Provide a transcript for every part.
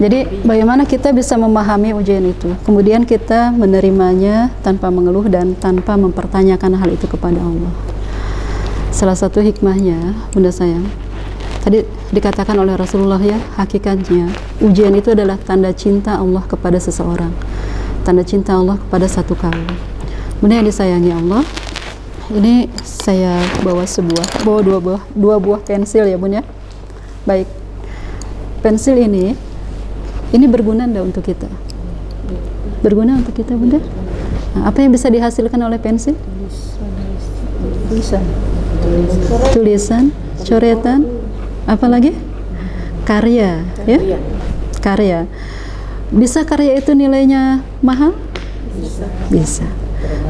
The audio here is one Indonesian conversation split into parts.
Jadi bagaimana kita bisa memahami ujian itu, kemudian kita menerimanya tanpa mengeluh dan tanpa mempertanyakan hal itu kepada Allah. Salah satu hikmahnya, Bunda sayang, tadi dikatakan oleh Rasulullah ya, hakikatnya ujian itu adalah tanda cinta Allah kepada seseorang, tanda cinta Allah kepada satu kaum. Bunda yang disayangi Allah, ini saya bawa dua buah pensil ya Bunda. Baik, pensil ini berguna enggak untuk kita? Berguna untuk kita Bunda? Nah, apa yang bisa dihasilkan oleh pensil? Tulisan, coretan, apa lagi? Karya, ya? Karya. Bisa karya itu nilainya mahal? Bisa.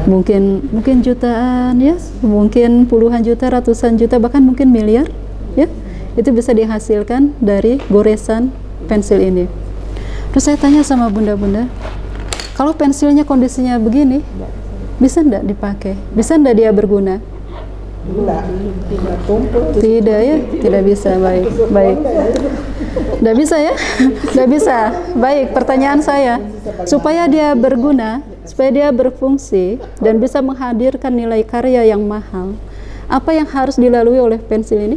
Mungkin jutaan ya, mungkin puluhan juta, ratusan juta, bahkan mungkin miliar, ya. Itu bisa dihasilkan dari goresan pensil ini. Terus saya tanya sama bunda-bunda, kalau pensilnya kondisinya begini, bisa enggak dipakai? Bisa enggak dia berguna? Tidak ya, tidak bisa. Baik. Tidak bisa ya? Tidak bisa. Baik, pertanyaan saya, supaya dia berguna, supaya dia berfungsi dan bisa menghadirkan nilai karya yang mahal, apa yang harus dilalui oleh pensil ini?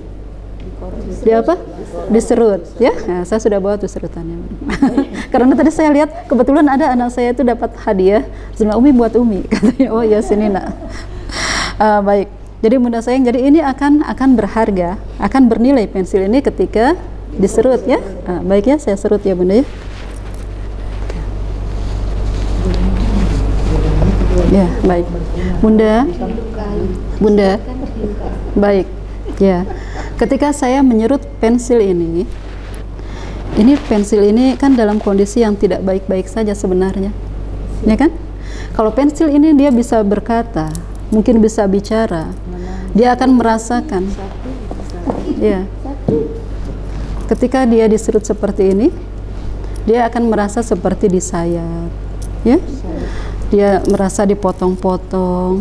Dia apa? Diserut ya. Nah, saya sudah bawa tuh serutannya. Karena tadi saya lihat kebetulan ada anak saya itu dapat hadiah, Umi buat Umi katanya. Oh ya sini nak. Baik. Jadi bunda sayang, jadi ini akan berharga, akan bernilai pensil ini ketika diserut ya. Baik ya, saya serut ya bunda ya. Ya baik. Bunda. Baik. Ya. Ketika saya menyerut pensil ini pensil ini kan dalam kondisi yang tidak baik-baik saja sebenarnya, ya kan? Kalau pensil ini dia bisa berkata, mungkin bisa bicara, dia akan merasakan, ya. Ketika dia diserut seperti ini, dia akan merasa seperti disayat, ya. Dia merasa dipotong-potong,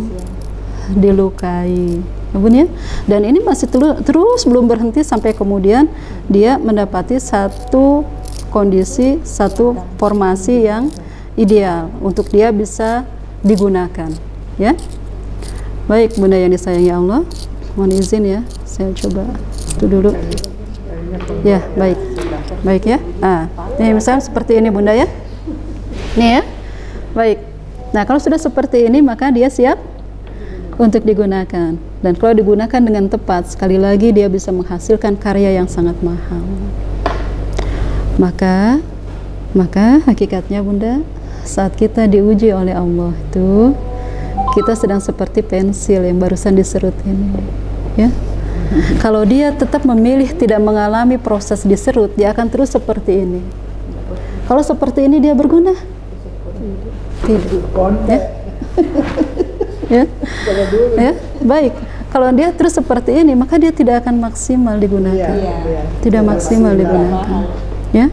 dilukai. Ya. Dan ini masih terus belum berhenti sampai kemudian dia mendapati satu kondisi, satu formasi yang ideal untuk dia bisa digunakan ya. Baik bunda yang disayangi Allah, mohon izin ya, saya coba itu dulu ya. Baik ya. Ini misalnya seperti ini bunda ya, nih ya. Baik, nah kalau sudah seperti ini maka dia siap untuk digunakan, dan kalau digunakan dengan tepat, sekali lagi dia bisa menghasilkan karya yang sangat mahal. Maka hakikatnya bunda, saat kita diuji oleh Allah itu, kita sedang seperti pensil yang barusan diserut ini ya. Kalau dia tetap memilih tidak mengalami proses diserut, dia akan terus seperti ini. Kalau seperti ini dia berguna? Tidak ya. Ya, baik. Kalau dia terus seperti ini, maka dia tidak akan maksimal digunakan. Tidak maksimal digunakan. Ya.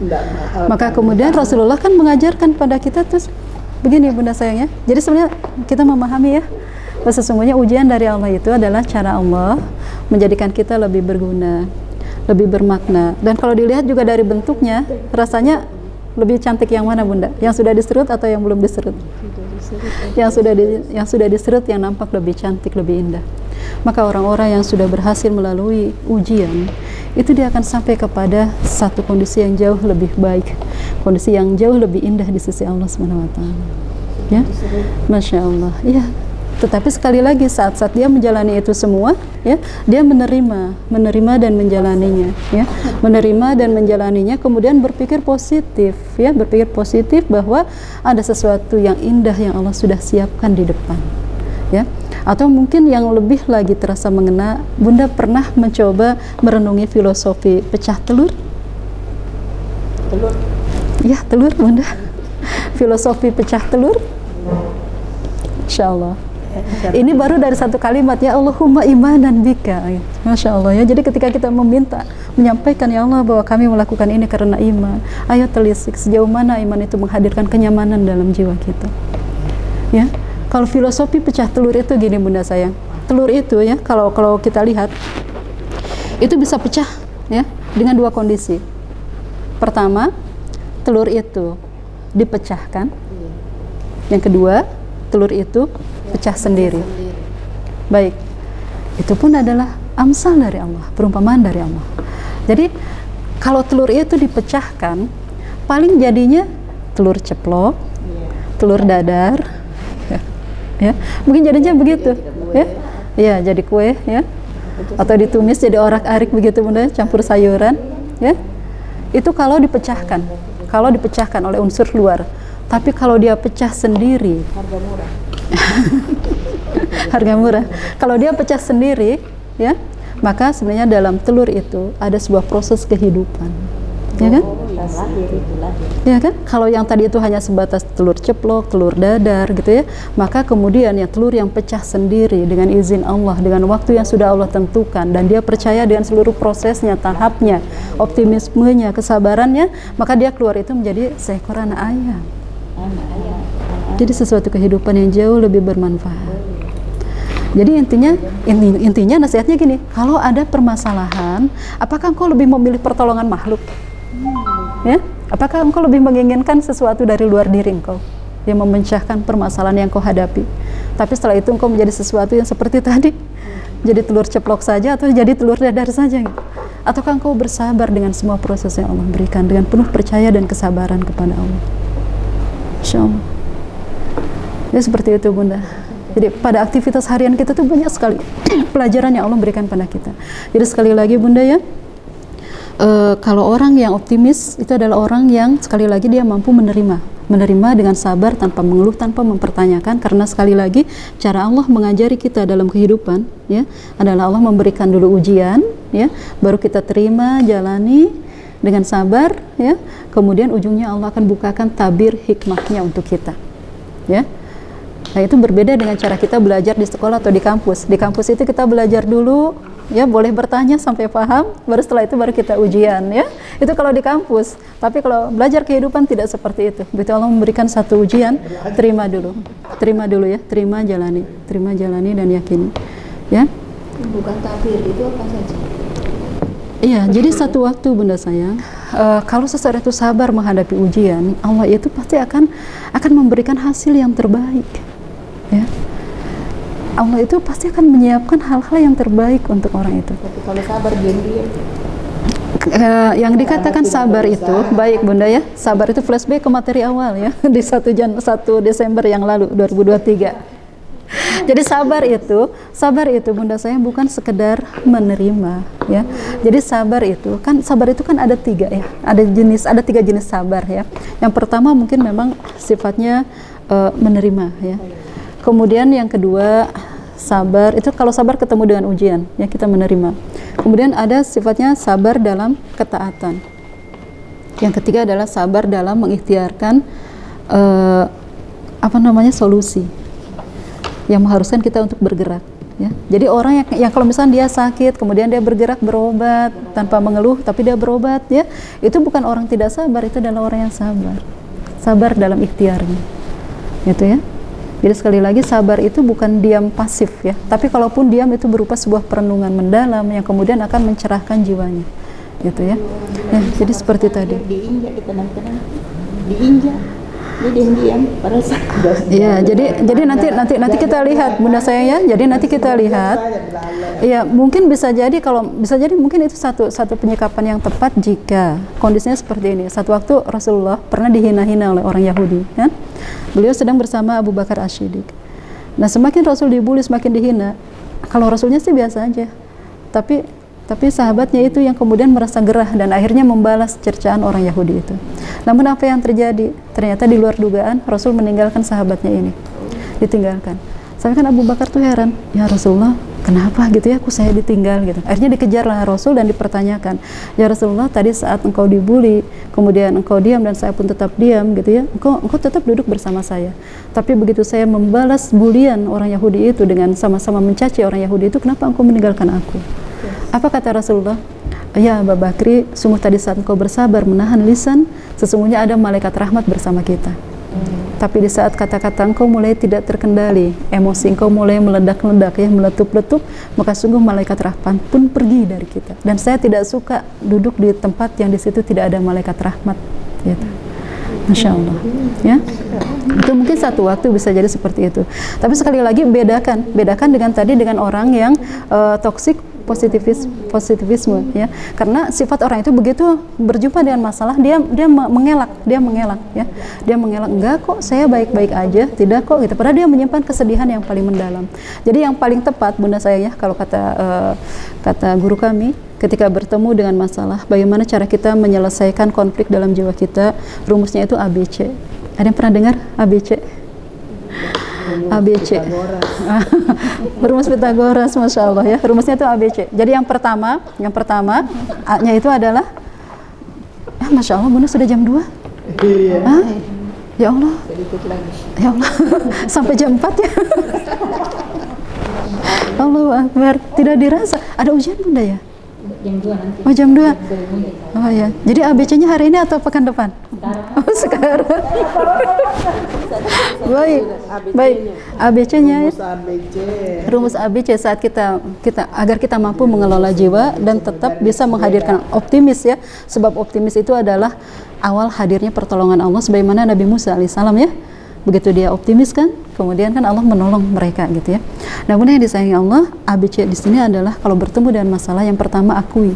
Maka kemudian Rasulullah kan mengajarkan pada kita terus begini bunda sayangnya. Jadi sebenarnya kita memahami ya, bahwa sesungguhnya ujian dari Allah itu adalah cara Allah menjadikan kita lebih berguna, lebih bermakna. Dan kalau dilihat juga dari bentuknya, rasanya lebih cantik yang mana bunda? Yang sudah diserut atau yang belum diserut? Yang sudah diserut yang nampak lebih cantik, lebih indah. Maka orang-orang yang sudah berhasil melalui ujian itu dia akan sampai kepada satu kondisi yang jauh lebih baik, kondisi yang jauh lebih indah di sisi Allah SWT. Ya, masya Allah. Ya. Tetapi sekali lagi saat dia menjalani itu semua, ya, dia menerima dan menjalaninya, ya, menerima dan menjalaninya, kemudian berpikir positif, ya, berpikir positif bahwa ada sesuatu yang indah yang Allah sudah siapkan di depan, ya. Atau mungkin yang lebih lagi terasa mengena, bunda pernah mencoba merenungi filosofi pecah telur? Ya, telur bunda. Filosofi pecah telur, insya Allah. Ini baru dari satu kalimat, ya Allahumma imanan bika. Masya Allah ya. Jadi ketika kita menyampaikan ya Allah bahwa kami melakukan ini karena iman, ayo telisik sejauh mana iman itu menghadirkan kenyamanan dalam jiwa kita. Ya. Kalau filosofi pecah telur itu gini bunda sayang. Telur itu ya, kalau kita lihat itu bisa pecah ya dengan dua kondisi. Pertama, telur itu dipecahkan. Yang kedua, telur itu pecah sendiri. Baik, itu pun adalah amsal dari Allah, perumpamaan dari Allah. Jadi kalau telur itu dipecahkan, paling jadinya telur ceplok, telur dadar, ya, mungkin jadinya begitu, ya, ya jadi kue, ya, atau ditumis jadi orak-arik begitu Bunda, campur sayuran, ya. Itu kalau dipecahkan oleh unsur luar. Tapi kalau dia pecah sendiri, harga murah. Harga murah. Kalau dia pecah sendiri, ya, maka sebenarnya dalam telur itu ada sebuah proses kehidupan, ya kan? Ya kan? Kalau yang tadi itu hanya sebatas telur ceplok, telur dadar, gitu ya, maka kemudian ya telur yang pecah sendiri dengan izin Allah, dengan waktu yang sudah Allah tentukan, dan dia percaya dengan seluruh prosesnya, tahapnya, optimismenya, kesabarannya, maka dia keluar itu menjadi seekor anak ayam. Jadi sesuatu kehidupan yang jauh lebih bermanfaat. Jadi intinya nasihatnya gini, kalau ada permasalahan, apakah engkau lebih memilih pertolongan makhluk? Ya? Apakah engkau lebih menginginkan sesuatu dari luar diri engkau yang memecahkan permasalahan yang kau hadapi? Tapi setelah itu engkau menjadi sesuatu yang seperti tadi, jadi telur ceplok saja atau jadi telur dadar saja? Ataukah engkau bersabar dengan semua proses yang Allah berikan dengan penuh percaya dan kesabaran kepada Allah? Insya Allah. Ya seperti itu Bunda. Jadi pada aktivitas harian kita tuh banyak sekali pelajaran yang Allah berikan pada kita. Jadi sekali lagi Bunda ya, kalau orang yang optimis itu adalah orang yang sekali lagi dia mampu menerima dengan sabar, tanpa mengeluh, tanpa mempertanyakan. Karena sekali lagi cara Allah mengajari kita dalam kehidupan ya adalah Allah memberikan dulu ujian ya, baru kita terima, jalani dengan sabar ya, kemudian ujungnya Allah akan bukakan tabir hikmahnya untuk kita ya. Nah itu berbeda dengan cara kita belajar di sekolah atau di kampus. Di kampus itu kita belajar dulu ya, boleh bertanya sampai paham, baru setelah itu baru kita ujian ya. Itu kalau di kampus. Tapi kalau belajar kehidupan tidak seperti itu. Begitu Allah memberikan satu ujian, terima dulu ya, terima jalani dan yakini ya. Bukan tabir, itu apa saja? Iya, jadi satu waktu Bunda sayang, kalau seseorang itu sabar menghadapi ujian, Allah itu pasti akan memberikan hasil yang terbaik. Ya. Allah itu pasti akan menyiapkan hal-hal yang terbaik untuk orang itu. Tapi kalau sabar diam-diam. Yang dikatakan sabar itu, baik Bunda ya, sabar itu flashback ke materi awal ya, di 1 Desember yang lalu, 2023. Jadi sabar itu Bunda saya bukan sekedar menerima ya. Jadi sabar itu kan ada 3 ya. Ada 3 jenis sabar ya. Yang pertama mungkin memang sifatnya menerima ya. Kemudian yang kedua sabar itu kalau sabar ketemu dengan ujian ya, kita menerima. Kemudian ada sifatnya sabar dalam ketaatan. Yang ketiga adalah sabar dalam mengikhtiarkan solusi yang mengharuskan kita untuk bergerak ya. Jadi orang yang kalau misalnya dia sakit kemudian dia bergerak berobat tanpa mengeluh tapi dia berobat ya, itu bukan orang tidak sabar, itu adalah orang yang sabar dalam ikhtiarnya gitu ya. Jadi sekali lagi sabar itu bukan diam pasif ya, tapi kalaupun diam itu berupa sebuah perenungan mendalam yang kemudian akan mencerahkan jiwanya gitu ya. Jadi seperti tadi diinjak, ditenang-tenang, diinjak diam-diam pada saat. Iya, jadi nanti kita lihat Bunda saya ya. Jadi nanti kita lihat. Iya, mungkin bisa jadi mungkin itu satu penyikapan yang tepat jika kondisinya seperti ini. Satu waktu Rasulullah pernah dihina-hina oleh orang Yahudi, kan? Beliau sedang bersama Abu Bakar As-Siddiq. Nah, semakin Rasul dibully, semakin dihina. Kalau Rasulnya sih biasa aja. Tapi sahabatnya itu yang kemudian merasa gerah dan akhirnya membalas cercaan orang Yahudi itu. Namun apa yang terjadi? Ternyata di luar dugaan Rasul meninggalkan sahabatnya ini. Ditinggalkan. Sampai kan Abu Bakar tuh heran, ya Rasulullah, kenapa gitu ya, aku saya ditinggal gitu. Akhirnya dikejarlah Rasul dan dipertanyakan, ya Rasulullah, tadi saat engkau dibully, kemudian engkau diam dan saya pun tetap diam gitu ya, engkau tetap duduk bersama saya. Tapi begitu saya membalas bulian orang Yahudi itu dengan sama-sama mencaci orang Yahudi itu, kenapa engkau meninggalkan aku? Apa kata Rasulullah? Ya Abu Bakri, sungguh tadi saat engkau bersabar menahan lisan, sesungguhnya ada malaikat rahmat bersama kita. Tapi di saat kata-kata engkau mulai tidak terkendali, emosi engkau mulai meledak-ledak ya, meletup-letup, maka sungguh malaikat rahmat pun pergi dari kita. Dan saya tidak suka duduk di tempat yang di situ tidak ada malaikat rahmat gitu. Insya Allah, ya. Itu mungkin satu waktu bisa jadi seperti itu. Tapi sekali lagi bedakan dengan orang yang toxic positivisme, ya. Karena sifat orang itu begitu berjumpa dengan masalah, dia mengelak, ya. Dia mengelak, enggak kok, saya baik-baik aja, tidak kok, gitu. Padahal dia menyimpan kesedihan yang paling mendalam. Jadi yang paling tepat, Bunda saya, ya, kalau kata guru kami, ketika bertemu dengan masalah, bagaimana cara kita menyelesaikan konflik dalam jiwa kita, rumusnya itu ABC. Ada yang pernah dengar ABC? ABC. Rumus Pythagoras, Masya Allah, ya. Rumusnya itu ABC. Jadi yang pertama A-nya itu adalah, Masya Allah, Bunda sudah jam 2. Ya Allah. Ya Allah. Sampai jam 4 ya. Allahu Akbar. Tidak dirasa. Ada ujian, Bunda, ya? Jam 2 nanti. Oh, jam 2. Oh ya. Jadi ABC-nya hari ini atau pekan depan? Oh, sekarang. Baik. ABC-nya, rumus ABC saat kita agar kita mampu mengelola jiwa dan tetap bisa menghadirkan optimis, ya. Sebab optimis itu adalah awal hadirnya pertolongan Allah, sebagaimana Nabi Musa alaihissalam, ya. Begitu dia optimis kan, kemudian kan Allah menolong mereka, gitu, ya. Nah, Bunda yang disayangi Allah, ABC di sini adalah kalau bertemu dengan masalah, yang pertama akui.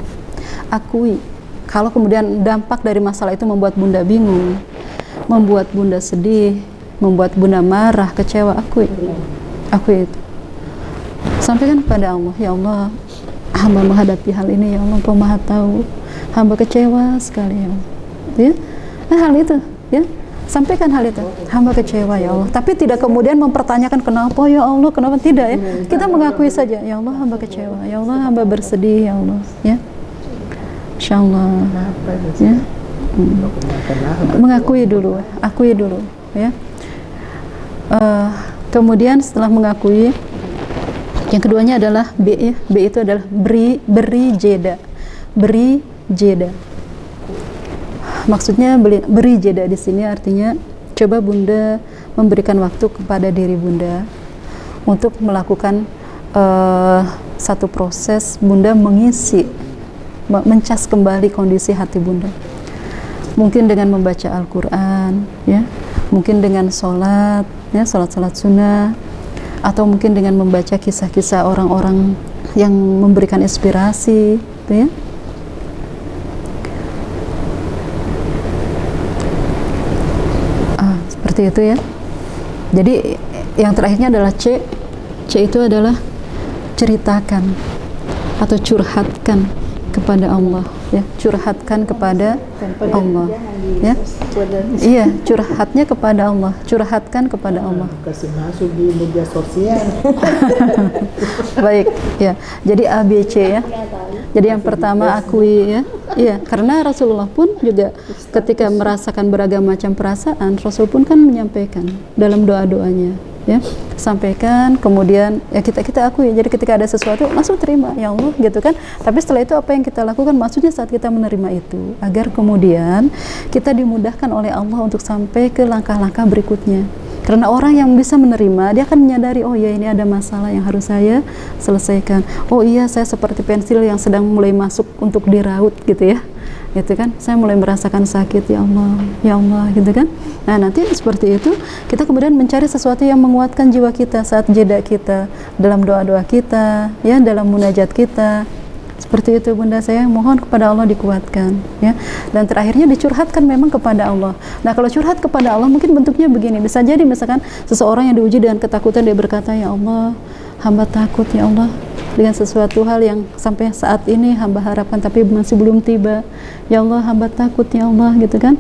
Kalau kemudian dampak dari masalah itu membuat Bunda bingung, membuat Bunda sedih, membuat Bunda marah, kecewa, akui itu. Sampaikan kepada Allah, ya Allah, hamba menghadapi hal ini, ya Allah, Engkau Maha Tahu, hamba kecewa sekali, ya Allah. Ya? Nah, hal itu, ya. Sampaikan hal itu, hamba kecewa, ya Allah. Tapi tidak kemudian mempertanyakan kenapa, ya Allah, kenapa, tidak, ya. Kita mengakui saja, ya Allah, hamba kecewa, ya Allah, hamba bersedih, ya Allah, ya. Insya Allah, ya. Mengakui dulu, ya. Kemudian setelah mengakui, yang keduanya adalah B, ya. B itu adalah beri jeda. Maksudnya beri jeda di sini artinya coba Bunda memberikan waktu kepada diri Bunda untuk melakukan satu proses Bunda mencas kembali kondisi hati Bunda. Mungkin dengan membaca Al-Quran, ya. Mungkin dengan sholat, ya, sholat sunnah, atau mungkin dengan membaca kisah-kisah orang-orang yang memberikan inspirasi, gitu, ya. Seperti itu, ya. Jadi yang terakhirnya adalah C itu adalah ceritakan atau curhatkan kepada Allah, ya. Curhatkan kepada Allah, ya. Iya, curhatnya kepada Allah, curhatkan kepada Allah. Kasih masuk di media sosial. Baik, ya. Jadi ABC, ya. Jadi yang pertama akui, ya. Iya, karena Rasulullah pun juga ketika merasakan beragam macam perasaan, Rasul pun kan menyampaikan dalam doa-doanya, ya. Sampaikan, kemudian ya kita akui. Jadi ketika ada sesuatu langsung terima, ya Allah, gitu kan. Tapi setelah itu apa yang kita lakukan, maksudnya saat kita menerima itu agar kemudian kita dimudahkan oleh Allah untuk sampai ke langkah-langkah berikutnya. Karena orang yang bisa menerima, dia akan menyadari, oh ya, ini ada masalah yang harus saya selesaikan. Oh iya, saya seperti pensil yang sedang mulai masuk untuk diraut, gitu, ya. Gitu kan, saya mulai merasakan sakit, ya Allah, gitu kan. Nah, nanti seperti itu kita kemudian mencari sesuatu yang menguatkan jiwa kita saat jeda kita, dalam doa-doa kita, ya, dalam munajat kita. Seperti itu, Bunda saya mohon kepada Allah dikuatkan, ya. Dan terakhirnya dicurhatkan memang kepada Allah. Nah, kalau curhat kepada Allah mungkin bentuknya begini, bisa jadi misalkan seseorang yang diuji dengan ketakutan, dia berkata, ya Allah, hamba takut, ya Allah, dengan sesuatu hal yang sampai saat ini hamba harapkan tapi masih belum tiba. Ya Allah, hamba takut, ya Allah, gitu kan.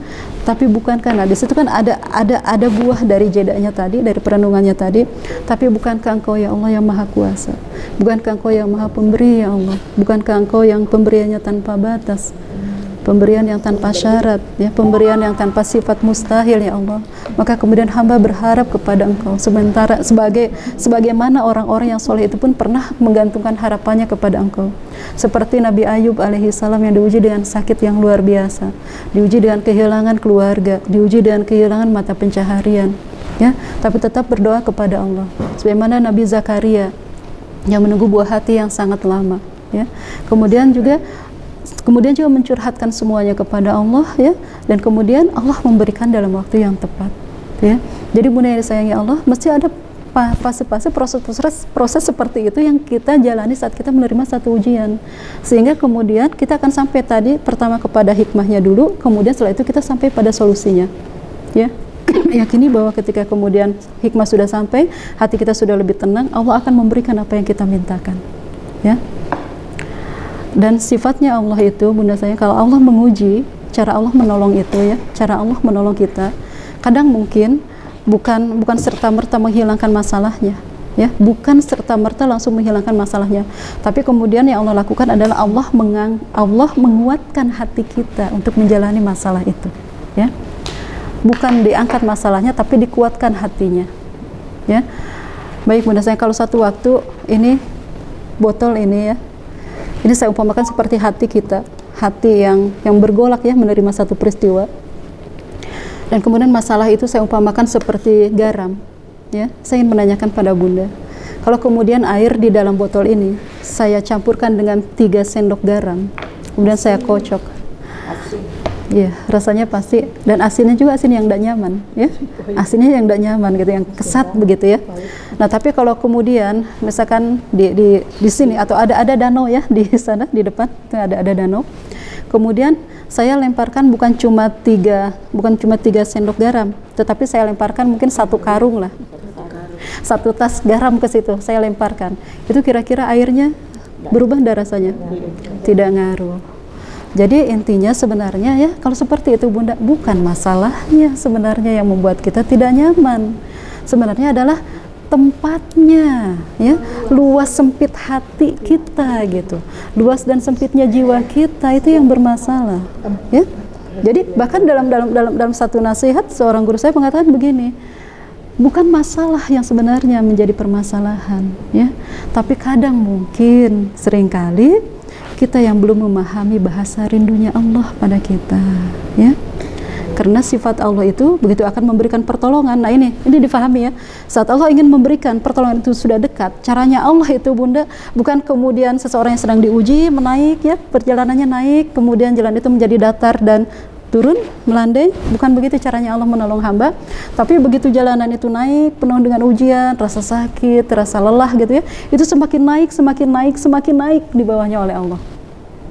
Tapi bukankah, nah di situ kan ada buah dari jedanya tadi, dari perenungannya tadi. Tapi bukankah Engkau, ya Allah, yang Maha Kuasa? Bukankah Engkau yang Maha Pemberi, ya Allah? Bukankah Engkau yang pemberiannya tanpa batas? Pemberian yang tanpa syarat, ya, pemberian yang tanpa sifat mustahil, ya Allah. Maka kemudian hamba berharap kepada Engkau, sementara sebagaimana orang-orang yang soleh itu pun pernah menggantungkan harapannya kepada Engkau. Seperti Nabi Ayub alaihissalam yang diuji dengan sakit yang luar biasa, diuji dengan kehilangan keluarga, diuji dengan kehilangan mata pencaharian, ya, tapi tetap berdoa kepada Allah. Sebagaimana Nabi Zakaria yang menunggu buah hati yang sangat lama, ya. Kemudian juga kemudian juga mencurhatkan semuanya kepada Allah ya, dan kemudian Allah memberikan dalam waktu yang tepat ya. Jadi bunda yang disayangi Allah, mesti ada fase-fase proses seperti itu yang kita jalani saat kita menerima satu ujian, sehingga kemudian kita akan sampai tadi pertama kepada hikmahnya dulu, kemudian setelah itu kita sampai pada solusinya ya. Yakini bahwa ketika kemudian hikmah sudah sampai, hati kita sudah lebih tenang, Allah akan memberikan apa yang kita mintakan ya. Dan sifatnya Allah itu, bunda saya, kalau Allah menguji, cara Allah menolong itu ya, cara Allah menolong kita kadang mungkin bukan serta-merta menghilangkan masalahnya ya, bukan serta-merta langsung menghilangkan masalahnya, tapi kemudian yang Allah lakukan adalah Allah menguatkan hati kita untuk menjalani masalah itu ya. Bukan diangkat masalahnya, tapi dikuatkan hatinya ya. Baik bunda saya, kalau satu waktu ini botol ini ya, ini saya umpamakan seperti hati kita, hati yang bergolak ya, menerima satu peristiwa. Dan kemudian masalah itu saya umpamakan seperti garam ya. Saya ingin menanyakan pada bunda, kalau kemudian air di dalam botol ini saya campurkan dengan 3 sendok garam, kemudian saya kocok, ya rasanya pasti, dan asinnya juga asin yang tidak nyaman ya, asinnya yang tidak nyaman gitu, yang kesat begitu ya. Nah tapi kalau kemudian misalkan di sini atau ada danau ya, di sana di depan itu ada danau, kemudian saya lemparkan bukan cuma 3 sendok garam, tetapi saya lemparkan mungkin 1 karung lah, 1 tas garam ke situ saya lemparkan, itu kira-kira airnya berubah enggak rasanya? Tidak ngaruh. Jadi intinya sebenarnya ya, kalau seperti itu bunda, bukan masalahnya sebenarnya yang membuat kita tidak nyaman, sebenarnya adalah tempatnya ya, luas sempit hati kita gitu, luas dan sempitnya jiwa kita, itu yang bermasalah ya. Jadi bahkan dalam satu nasihat seorang guru saya mengatakan begini, bukan masalah yang sebenarnya menjadi permasalahan ya, tapi kadang mungkin seringkali kita yang belum memahami bahasa rindunya Allah pada kita ya. Karena sifat Allah itu begitu akan memberikan pertolongan. Nah ini difahami ya. Saat Allah ingin memberikan pertolongan itu sudah dekat. Caranya Allah itu bunda, bukan kemudian seseorang yang sedang diuji menaik ya, perjalanannya naik, kemudian jalan itu menjadi datar dan turun, melandai. Bukan begitu caranya Allah menolong hamba. Tapi begitu jalanan itu naik, penuh dengan ujian, rasa sakit, rasa lelah gitu ya, itu semakin naik di bawahnya oleh Allah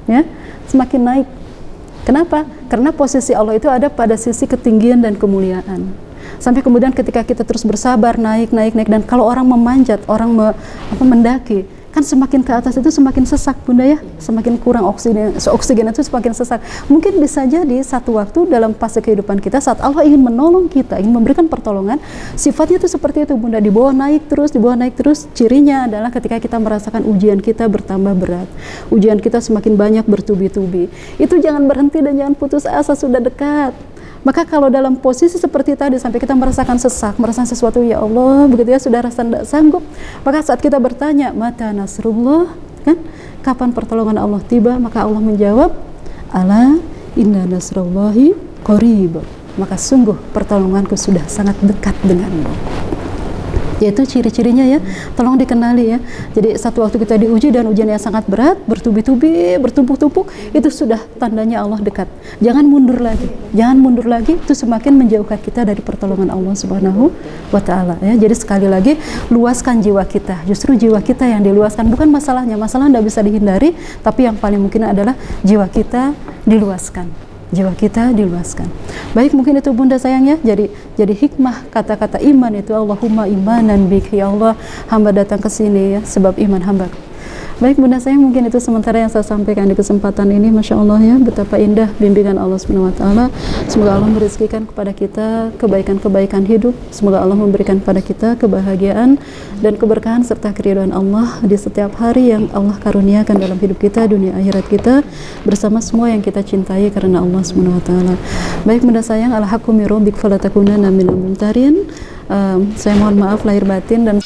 ya, semakin naik. Kenapa? Karena posisi Allah itu ada pada sisi ketinggian dan kemuliaan. Sampai kemudian ketika kita terus bersabar naik, dan kalau orang memanjat, orang mendaki, kan semakin ke atas itu semakin sesak bunda ya, semakin kurang oksigen itu semakin sesak. Mungkin bisa jadi satu waktu dalam fase kehidupan kita saat Allah ingin menolong kita, ingin memberikan pertolongan, sifatnya itu seperti itu bunda, di bawah naik terus. Cirinya adalah ketika kita merasakan ujian kita bertambah berat, ujian kita semakin banyak bertubi-tubi, itu jangan berhenti dan jangan putus asa, sudah dekat. Maka kalau dalam posisi seperti tadi sampai kita merasakan sesak, merasakan sesuatu, ya Allah begitu ya, sudah rasa tidak sanggup, maka saat kita bertanya mata nasrullah kan, kapan pertolongan Allah tiba, maka Allah menjawab ala inna nasrullahi qarib, maka sungguh pertolonganku sudah sangat dekat denganmu. Yaitu ciri-cirinya ya, tolong dikenali ya. Jadi satu waktu kita diuji dan ujian yang sangat berat, bertubi-tubi, bertumpuk-tumpuk, itu sudah tandanya Allah dekat. Jangan mundur lagi, itu semakin menjauhkan kita dari pertolongan Allah Subhanahu wa Ta'ala ya. Jadi sekali lagi, luaskan jiwa kita, justru jiwa kita yang diluaskan, bukan masalahnya, masalah tidak bisa dihindari, tapi yang paling mungkin adalah jiwa kita diluaskan. Baik, mungkin itu bunda sayangnya. Jadi hikmah kata-kata iman itu, Allahumma imanan bik, ya Allah hamba datang ke sini ya sebab iman hamba. Baik bunda sayang, mungkin itu sementara yang saya sampaikan di kesempatan ini. Masya Allah ya, betapa indah bimbingan Allah Subhanahu wa Ta'ala. Semoga Allah merizkikan kepada kita kebaikan-kebaikan hidup, semoga Allah memberikan kepada kita kebahagiaan dan keberkahan serta keridhaan Allah di setiap hari yang Allah karuniakan dalam hidup kita, dunia akhirat kita, bersama semua yang kita cintai karena Allah Subhanahu wa Ta'ala. Baik bunda sayang, al-haqqu min rabbik fala takunanna minal mumtarin. Saya mohon maaf lahir batin dan